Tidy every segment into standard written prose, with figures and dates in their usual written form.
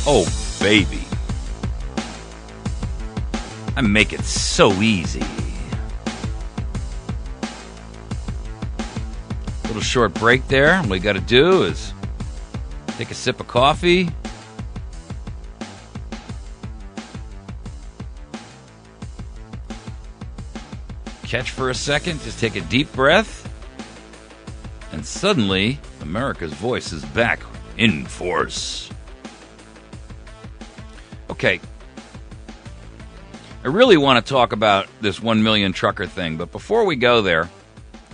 Oh, baby. I make it so easy. Little short break there. All we got to do is take a sip of coffee. Catch for a second. Just take a deep breath. And suddenly, America's voice is back in force. Okay. I really want to talk about this 1 million trucker thing, but before we go there,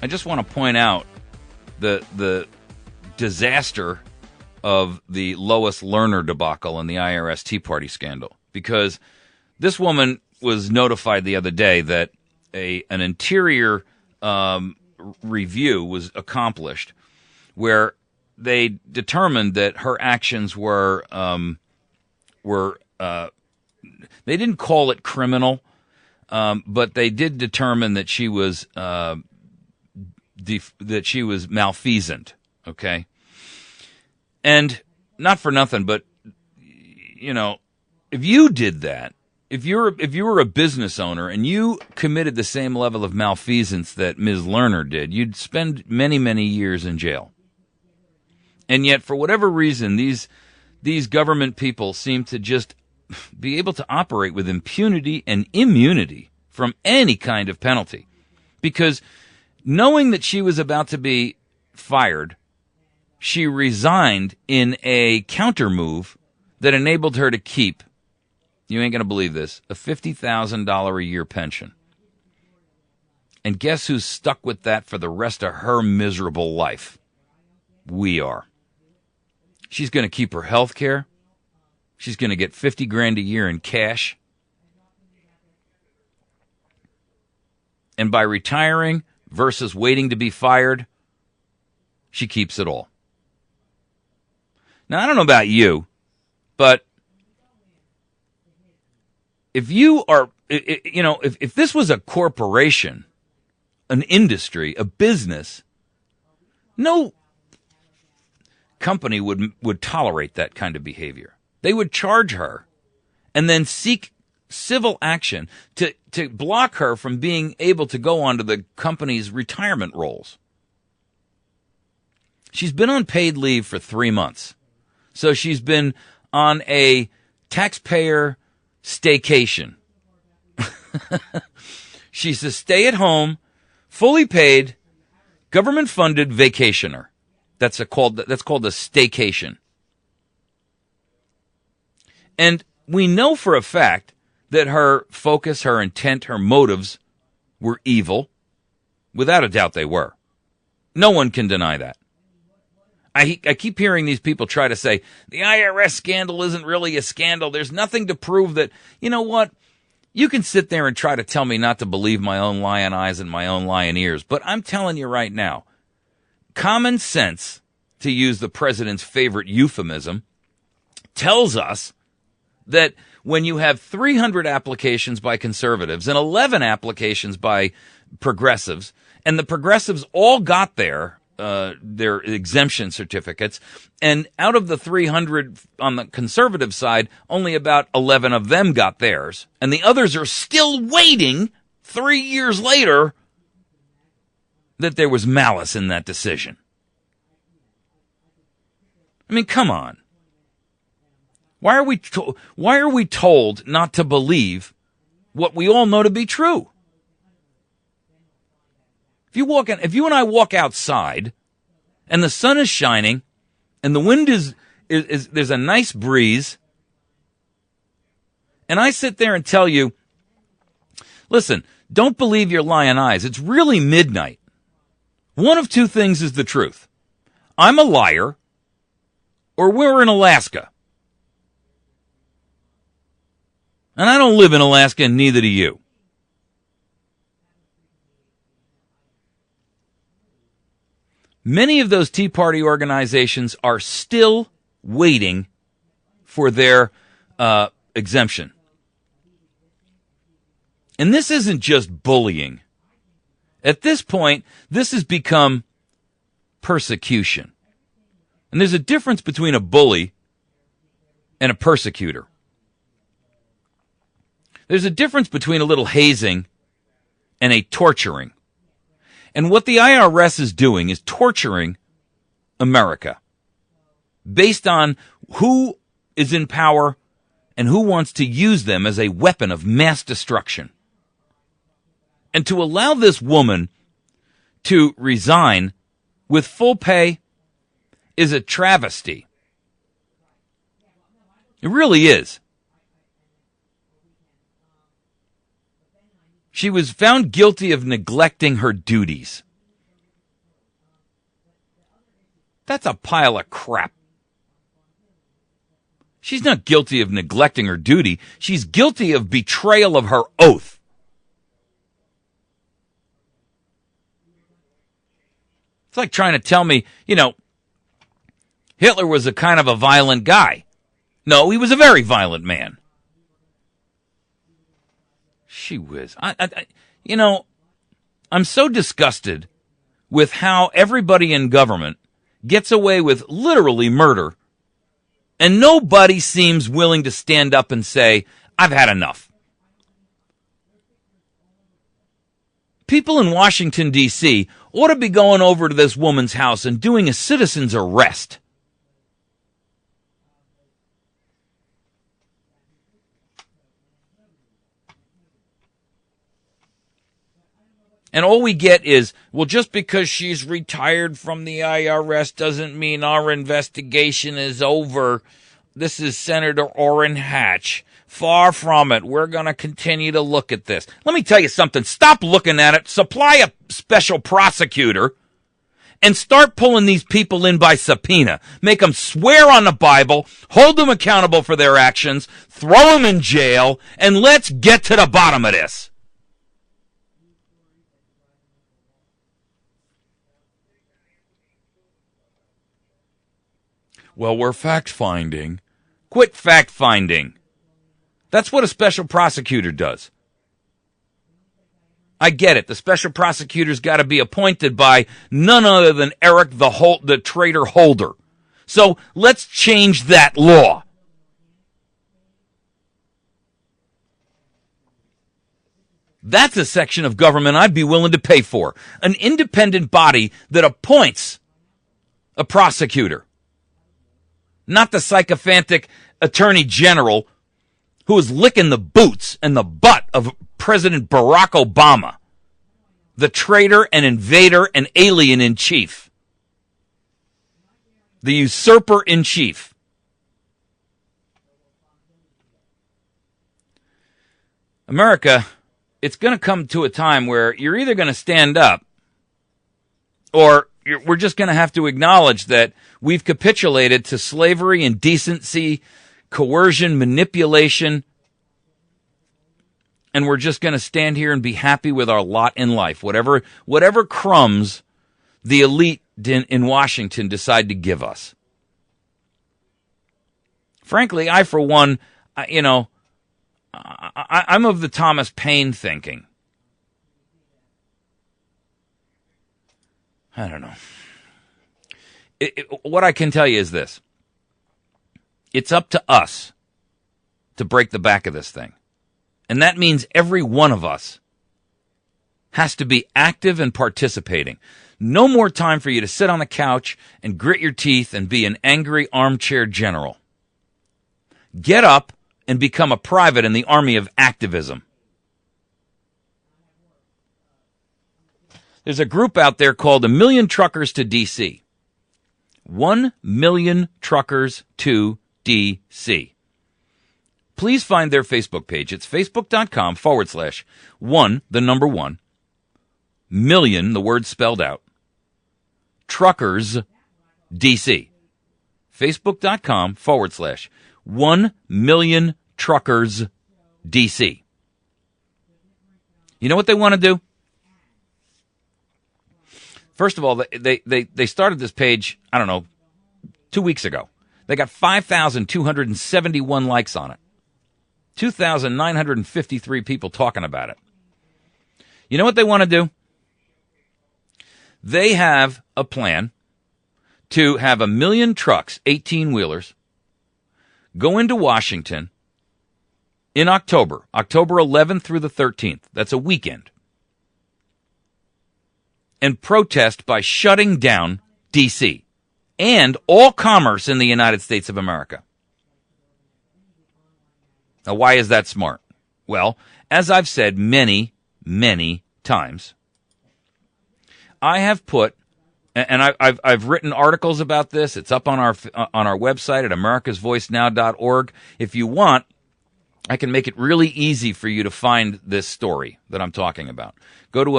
I just want to point out the disaster of the Lois Lerner debacle and the IRS Tea Party scandal. Because this woman was notified the other day that an interior review was accomplished where they determined that her actions were they didn't call it criminal, but they did determine that she was malfeasant. Okay, and not for nothing, but you know, if you did that, if you were a business owner and you committed the same level of malfeasance that Ms. Lerner did, you'd spend many, many years in jail. And yet, for whatever reason, these government people seem to just be able to operate with impunity and immunity from any kind of penalty. Because knowing that she was about to be fired, she resigned in a counter move that enabled her to keep, you ain't going to believe this, a $50,000 a year pension. And guess who's stuck with that for the rest of her miserable life? We are. She's going to keep her health care. She's going to get $50,000 a year in cash. And by retiring versus waiting to be fired, she keeps it all. Now, I don't know about you, but if you are, if this was a corporation, an industry, a business, no company would tolerate that kind of behavior. They would charge her and then seek civil action to block her from being able to go onto the company's retirement rolls. She's been on paid leave for 3 months. So she's been on a taxpayer staycation. She's a stay-at-home, fully paid, government-funded vacationer. That's called a staycation. And we know for a fact that her focus, her intent, her motives were evil. Without a doubt they were. No one can deny that. I keep hearing these people try to say, the IRS scandal isn't really a scandal. There's nothing to prove that. You know what? You can sit there and try to tell me not to believe my own lion eyes and my own lion ears. But I'm telling you right now, common sense, to use the president's favorite euphemism, tells us that when you have 300 applications by conservatives and 11 applications by progressives, and the progressives all got their exemption certificates, and out of the 300 on the conservative side, only about 11 of them got theirs, and the others are still waiting 3 years later, that there was malice in that decision. I mean, come on. Why are we told not to believe what we all know to be true? If you and I walk outside and the sun is shining and the wind is there's a nice breeze, and I sit there and tell you, listen, don't believe your lion eyes. It's really midnight. One of two things is the truth. I'm a liar, or we're in Alaska. And I don't live in Alaska, and neither do you. Many of those Tea Party organizations are still waiting for their exemption. And this isn't just bullying. At this point, this has become persecution. And there's a difference between a bully and a persecutor. There's a difference between a little hazing and a torturing. And what the IRS is doing is torturing America based on who is in power and who wants to use them as a weapon of mass destruction. And to allow this woman to resign with full pay is a travesty. It really is. She was found guilty of neglecting her duties. That's a pile of crap. She's not guilty of neglecting her duty. She's guilty of betrayal of her oath. It's like trying to tell me, Hitler was a kind of a violent guy. No, he was a very violent man. She whiz. I'm so disgusted with how everybody in government gets away with literally murder, and nobody seems willing to stand up and say, I've had enough. People in Washington, D.C. ought to be going over to this woman's house and doing a citizen's arrest. And all we get is, well, just because she's retired from the IRS doesn't mean our investigation is over. This is Senator Orrin Hatch. Far from it. We're going to continue to look at this. Let me tell you something. Stop looking at it. Supply a special prosecutor and start pulling these people in by subpoena. Make them swear on the Bible, hold them accountable for their actions, throw them in jail, and let's get to the bottom of this. Well, we're fact-finding. Quit fact-finding. That's what a special prosecutor does. I get it. The special prosecutor's got to be appointed by none other than Eric the traitor Holder. So let's change that law. That's a section of government I'd be willing to pay for. An independent body that appoints a prosecutor. Not the sycophantic attorney general who is licking the boots and the butt of President Barack Obama, the traitor and invader and alien in chief, the usurper in chief. America, it's going to come to a time where you're either going to stand up or we're just going to have to acknowledge that we've capitulated to slavery, indecency, coercion, manipulation, and we're just going to stand here and be happy with our lot in life, whatever crumbs the elite in Washington decide to give us. Frankly, I, for one, I'm of the Thomas Paine thinking. I don't know. What I can tell you is this. It's up to us to break the back of this thing. And that means every one of us has to be active and participating. No more time for you to sit on the couch and grit your teeth and be an angry armchair general. Get up and become a private in the army of activism. There's a group out there called 1 Million Truckers to D.C. 1 Million Truckers to D.C. Please find their Facebook page. It's facebook.com/1 million, the word spelled out, Truckers D.C. Facebook.com/1 million Truckers D.C. You know what they want to do? First of all, they started this page, 2 weeks ago. They got 5,271 likes on it. 2,953 people talking about it. You know what they want to do? They have a plan to have 1 million trucks, 18-wheelers, go into Washington in October 11th through the 13th. That's a weekend. And protest by shutting down D.C. and all commerce in the United States of America. Now, why is that smart? Well, as I've said many, many times, I have put, and I've written articles about this. It's up on our website at americasvoicenow.org. If you want, I can make it really easy for you to find this story that I'm talking about. Go to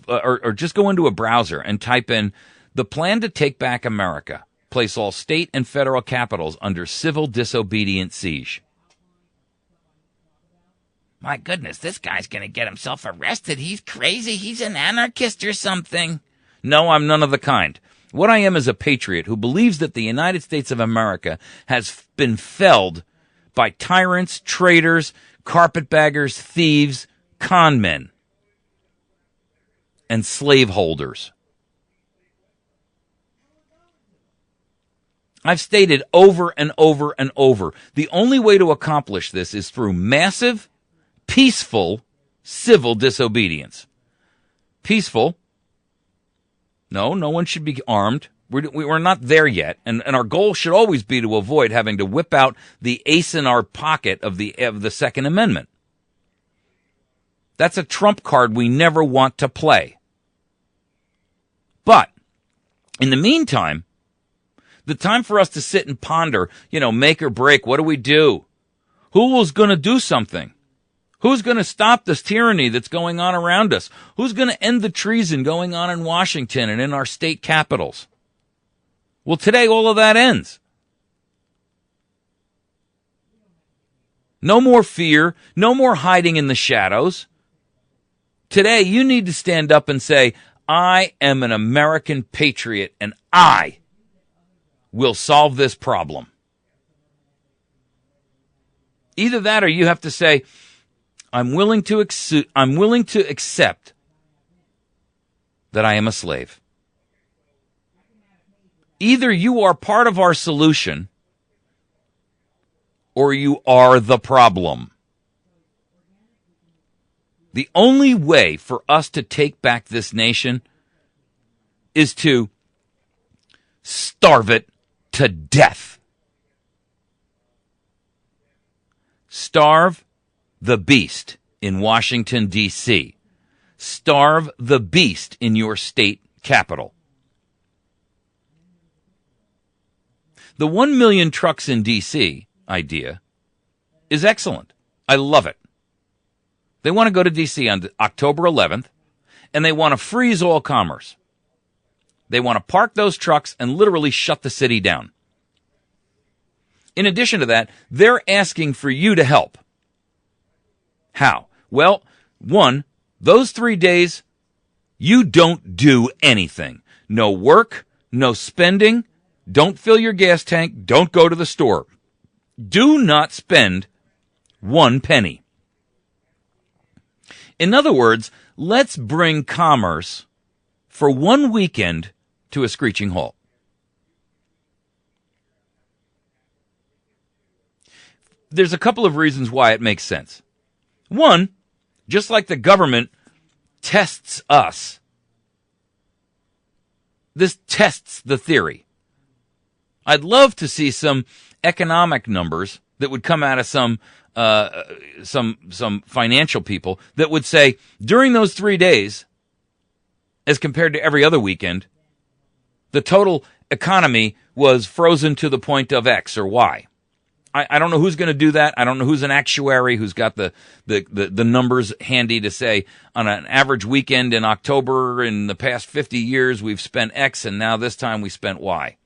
or just go into a browser and type in the plan to take back America. Place all state and federal capitals under civil disobedience siege. My goodness, this guy's going to get himself arrested. He's crazy. He's an anarchist or something. No, I'm none of the kind. What I am is a patriot who believes that the United States of America has been felled by tyrants, traitors, carpetbaggers, thieves, con men, and slaveholders. I've stated over and over and over, the only way to accomplish this is through massive, peaceful, civil disobedience. Peaceful. No one should be armed. We're not there yet, and our goal should always be to avoid having to whip out the ace in our pocket of the Second Amendment. That's a trump card we never want to play. But in the meantime, the time for us to sit and ponder, make or break, what do we do? Who is going to do something? Who's going to stop this tyranny that's going on around us? Who's going to end the treason going on in Washington and in our state capitals? Well, today all of that ends. No more fear, no more hiding in the shadows. Today you need to stand up and say, I am an American patriot and I will solve this problem. Either that or you have to say, I'm willing to accept that I am a slave. Either you are part of our solution or you are the problem. The only way for us to take back this nation is to starve it to death. Starve the beast in Washington, D.C. Starve the beast in your state capital. The 1 million trucks in D.C. idea is excellent. I love it. They want to go to D.C. on October 11th, and they want to freeze all commerce. They want to park those trucks and literally shut the city down. In addition to that, they're asking for you to help. How? Well, one, those 3 days, you don't do anything. No work, no spending. Don't fill your gas tank. Don't go to the store. Do not spend 1 penny. In other words, let's bring commerce for 1 weekend to a screeching halt. There's a couple of reasons why it makes sense. One, just like the government tests us, this tests the theory. I'd love to see some economic numbers that would come out of some financial people that would say during those 3 days, as compared to every other weekend, the total economy was frozen to the point of X or Y. I don't know who's going to do that. I don't know who's an actuary who's got the numbers handy to say on an average weekend in October in the past 50 years we've spent X and now this time we spent Y.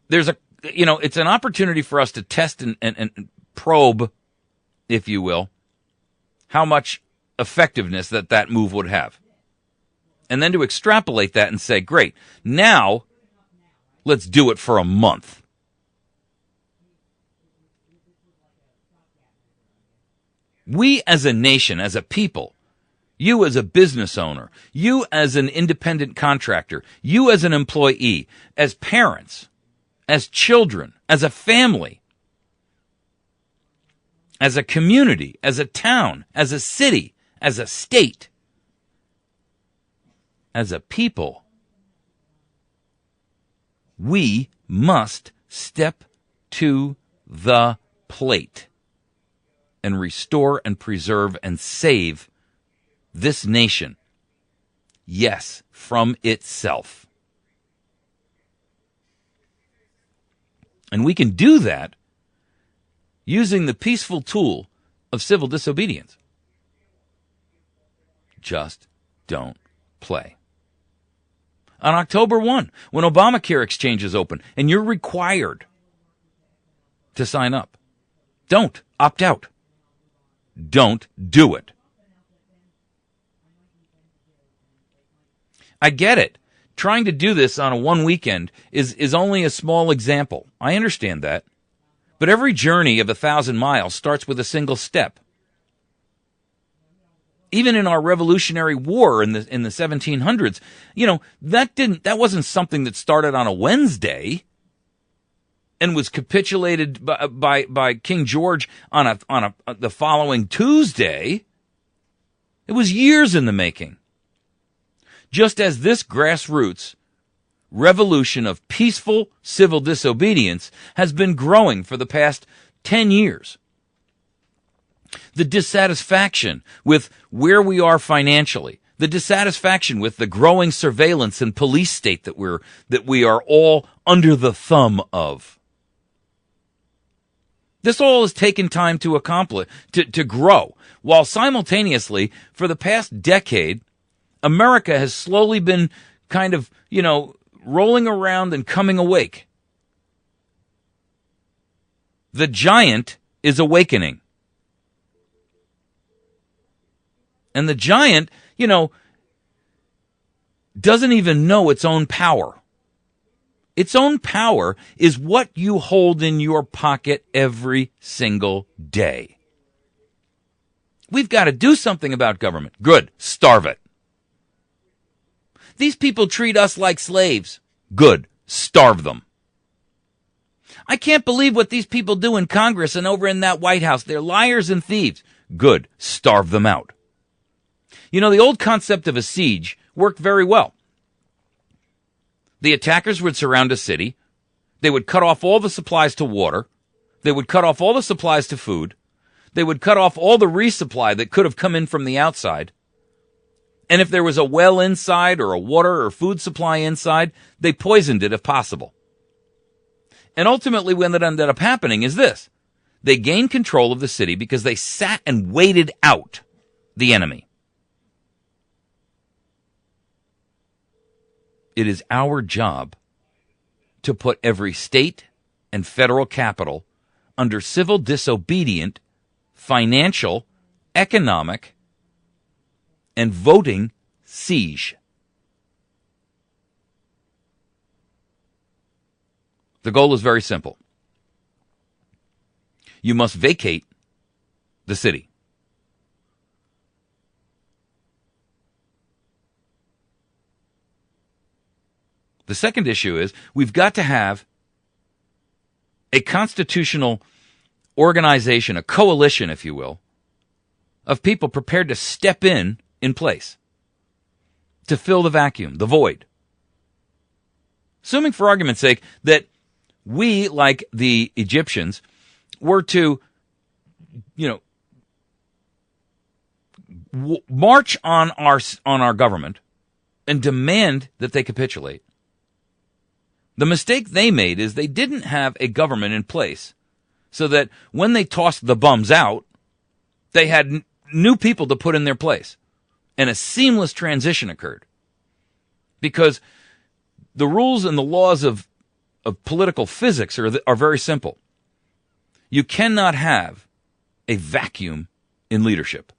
It's an opportunity for us to test and probe, if you will, how much effectiveness that move would have. And then to extrapolate that and say, great, now let's do it for a month. We as a nation, as a people, you as a business owner, you as an independent contractor, you as an employee, as parents, as children, as a family, as a community, as a town, as a city, as a state, as a people, we must step to the plate and restore and preserve and save this nation. Yes, from itself. And we can do that using the peaceful tool of civil disobedience. Just don't play. On October 1, when Obamacare exchanges open and you're required to sign up, don't opt out. Don't do it. I get it. Trying to do this on a one weekend is only a small example. I understand that. But every journey of 1,000 miles starts with a single step. Even in our Revolutionary War in the 1700s, that wasn't something that started on a Wednesday and was capitulated by King George on the following Tuesday. It was years in the making. Just as this grassroots revolution of peaceful civil disobedience has been growing for the past 10 years. The dissatisfaction with where we are financially, the dissatisfaction with the growing surveillance and police state that we are all under the thumb of. This all has taken time to accomplish, to grow, while simultaneously, for the past decade, America has slowly been kind of, rolling around and coming awake. The giant is awakening. And the giant, doesn't even know its own power. Its own power is what you hold in your pocket every single day. We've got to do something about government. Good. Starve it. These people treat us like slaves. Good. Starve them. I can't believe what these people do in Congress and over in that White House. They're liars and thieves. Good. Starve them out. The old concept of a siege worked very well. The attackers would surround a city. They would cut off all the supplies to water. They would cut off all the supplies to food. They would cut off all the resupply that could have come in from the outside. And if there was a well inside or a water or food supply inside, they poisoned it if possible. And ultimately what ended up happening is this. They gained control of the city because they sat and waited out the enemy. It is our job to put every state and federal capital under civil disobedient, financial, economic, and voting siege. The goal is very simple. You must vacate the city. The second issue is we've got to have a constitutional organization, a coalition, if you will, of people prepared to step in place to fill the vacuum, the void. Assuming for argument's sake that we, like the Egyptians, were to, march on our government and demand that they capitulate. The mistake they made is they didn't have a government in place so that when they tossed the bums out, they had new people to put in their place. And a seamless transition occurred. Because the rules and the laws of political physics are very simple. You cannot have a vacuum in leadership.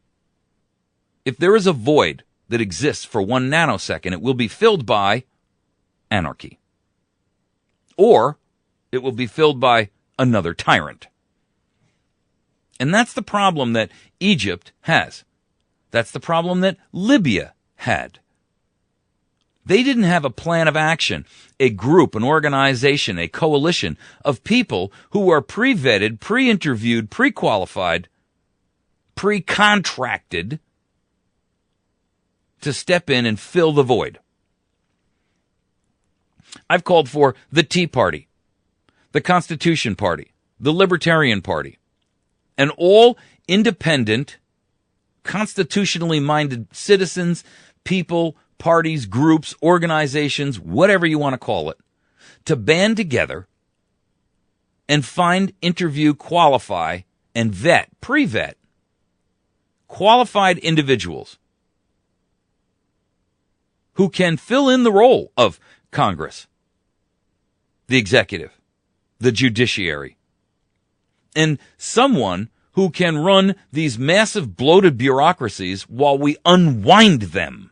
If there is a void that exists for 1 nanosecond, it will be filled by anarchy. Or it will be filled by another tyrant. And that's the problem that Egypt has. That's the problem that Libya had. They didn't have a plan of action, a group, an organization, a coalition of people who are pre-vetted, pre-interviewed, pre-qualified, pre-contracted to step in and fill the void. I've called for the Tea Party, the Constitution Party, the Libertarian Party, and all independent, constitutionally minded citizens, people, parties, groups, organizations, whatever you want to call it, to band together and find, interview, qualify, and vet, pre-vet, qualified individuals who can fill in the role of Congress, the executive, the judiciary, and someone who can run these massive bloated bureaucracies while we unwind them.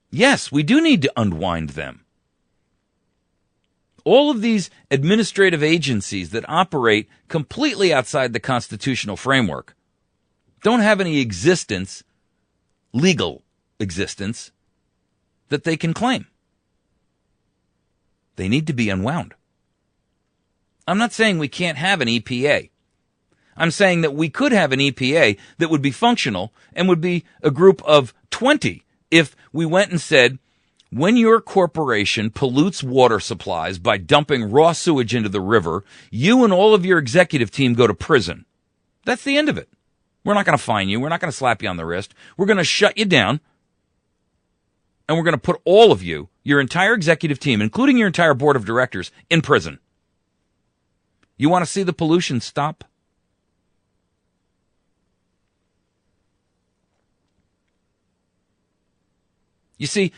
Yes, we do need to unwind them. All of these administrative agencies that operate completely outside the constitutional framework don't have any existence, legal existence, that they can claim. They need to be unwound. I'm not saying we can't have an EPA. I'm saying that we could have an EPA that would be functional and would be a group of 20 if we went and said, when your corporation pollutes water supplies by dumping raw sewage into the river, you and all of your executive team go to prison. That's the end of it. We're not going to fine you. We're not going to slap you on the wrist. We're going to shut you down. And we're going to put all of you, your entire executive team, including your entire board of directors, in prison. You want to see the pollution stop? You see,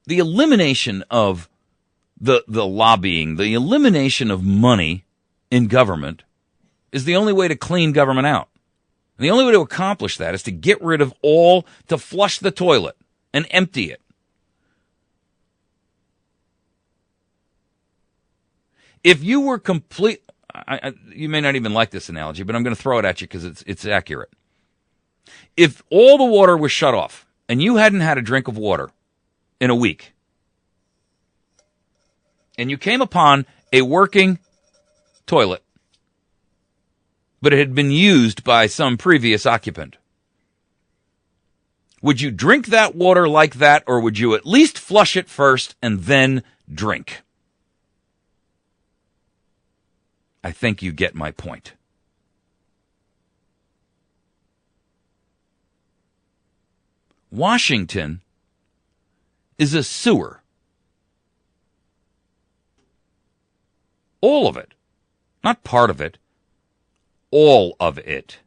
the elimination of the lobbying, the elimination of money in government is the only way to clean government out. And the only way to accomplish that is to get rid of all, to flush the toilet and empty it. If you were complete, you may not even like this analogy, but I'm going to throw it at you because it's accurate. If all the water was shut off and you hadn't had a drink of water in a week, and you came upon a working toilet, but it had been used by some previous occupant, would you drink that water like that, or would you at least flush it first and then drink? I think you get my point. Washington is a sewer. All of it. Not part of it. All of it.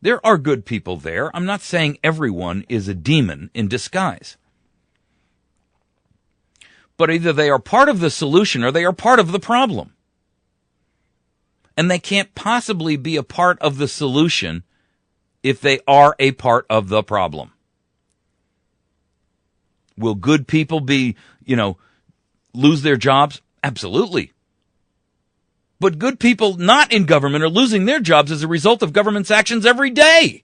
There are good people there. I'm not saying everyone is a demon in disguise. But either they are part of the solution or they are part of the problem. And they can't possibly be a part of the solution if they are a part of the problem. Will good people lose their jobs? Absolutely. But good people not in government are losing their jobs as a result of government's actions every day.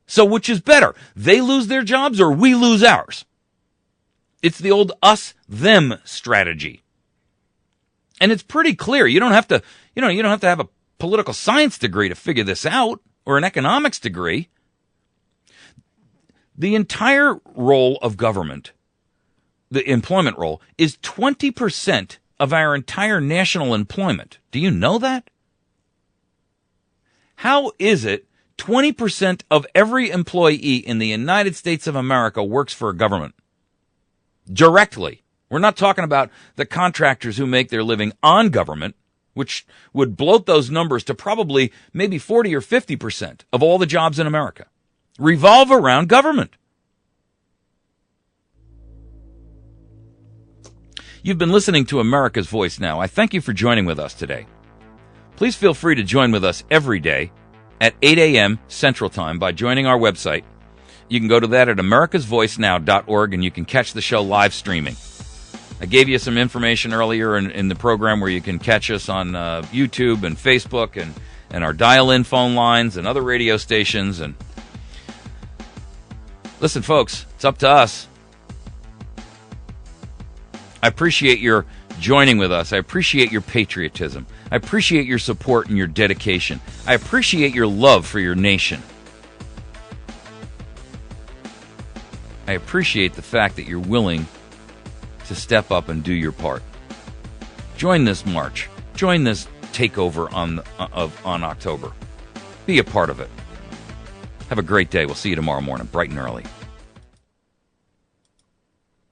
So which is better? They lose their jobs or we lose ours? It's the old us-them strategy. And it's pretty clear. You don't have to have a political science degree to figure this out, or an economics degree. The entire role of government, the employment role, is 20% of our entire national employment. Do you know that? How is it 20% of every employee in the United States of America works for a government? Directly. We're not talking about the contractors who make their living on government, which would bloat those numbers to probably maybe 40 or 50% of all the jobs in America revolve around government. You've been listening to America's Voice Now. I thank you for joining with us today. Please feel free to join with us every day at 8 a.m. Central Time by joining our website. You can go to that at americasvoicenow.org, and you can catch the show live streaming. I gave you some information earlier in the program where you can catch us on YouTube and Facebook and our dial-in phone lines and other radio stations. And listen, folks, it's up to us. I appreciate your joining with us. I appreciate your patriotism. I appreciate your support and your dedication. I appreciate your love for your nation. I appreciate the fact that you're willing to step up and do your part. Join this march. Join this takeover on October. Be a part of it. Have a great day. We'll see you tomorrow morning, bright and early.